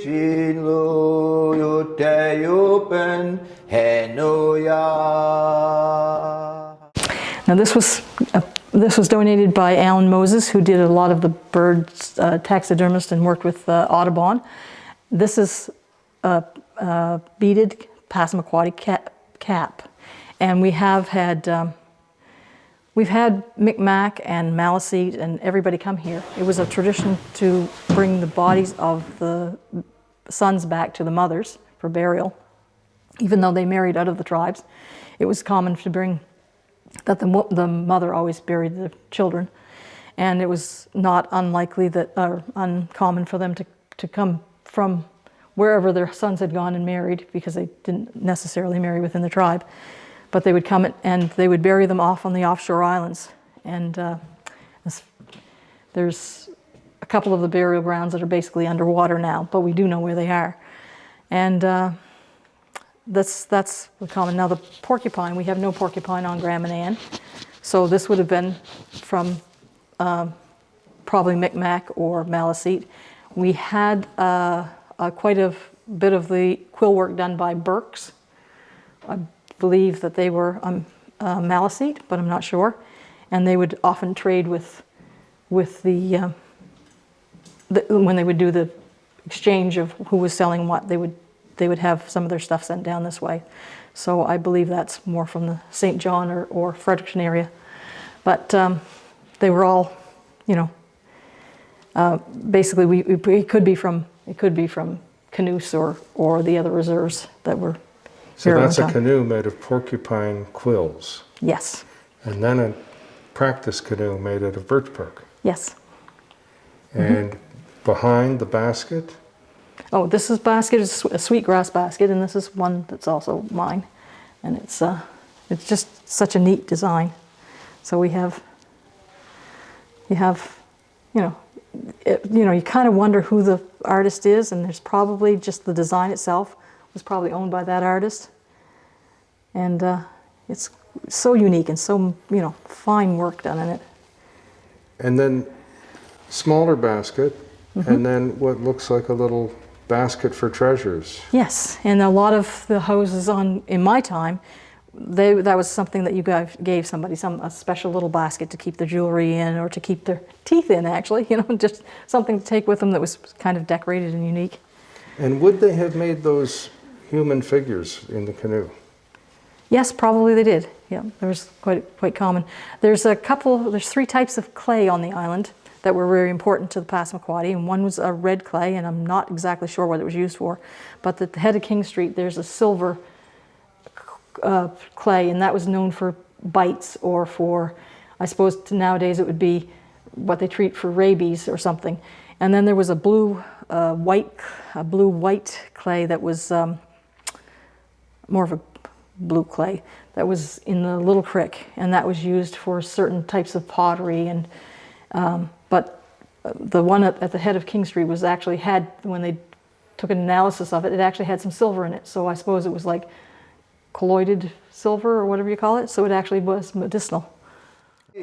Now this was donated by Alan Moses, who did a lot of the birds, taxidermist, and worked with Audubon. This is a beaded Passamaquoddy cap, and we have had we've had Micmac and Maliseet and everybody come here. It was a tradition to bring the bodies of the sons back to the mothers for burial, even though they married out of the tribes. It was common to bring that the mother always buried the children, and it was not unlikely that, or uncommon for them to come from wherever their sons had gone and married, because they didn't necessarily marry within the tribe, but they would come and they would bury them off on the offshore islands. And there's a couple of the burial grounds that are basically underwater now, but we do know where they are. And that's common. Now the porcupine, we have no porcupine on Graham and Ann, so this would have been from probably Micmac or Maliseet. We had quite a bit of the quill work done by Burkes. I believe that they were Maliseet, but I'm not sure. And they would often trade with the when they would do the exchange of who was selling what, they would have some of their stuff sent down this way. So I believe that's more from the St. John or Fredericton area. But they were all, you know, basically it could be from Canoes or the other reserves that were so here. That's a canoe made of porcupine quills. Yes. And then a practice canoe made out of birch bark. Yes. And behind the basket? Oh, this is basket, is a sweetgrass basket, and this is one that's also mine. And it's just such a neat design. So you know, you kind of wonder who the artist is, and there's probably just the design itself was probably owned by that artist. And it's so unique and so, you know, fine work done in it. And then smaller basket, and then what looks like a little basket for treasures. Yes, and a lot of the houses in my time, that was something that you guys gave somebody, a special little basket to keep their jewelry in, or to keep their teeth in, actually, you know, just something to take with them that was kind of decorated and unique. And would they have made those human figures in the canoe? Yes, probably they did. Yeah, there was quite common. There's three types of clay on the island that were very important to the Passamaquoddy, and one was a red clay, and I'm not exactly sure what it was used for, but at the head of King Street there's a silver clay, and that was known for bites, or for, I suppose nowadays it would be what they treat for rabies or something. And then there was a blue-white clay that was more of a blue clay that was in the Little Creek, and that was used for certain types of pottery. And but the one at the head of King Street was actually when they took an analysis of it, it actually had some silver in it. So I suppose it was like colloided silver or whatever you call it. So it actually was medicinal. So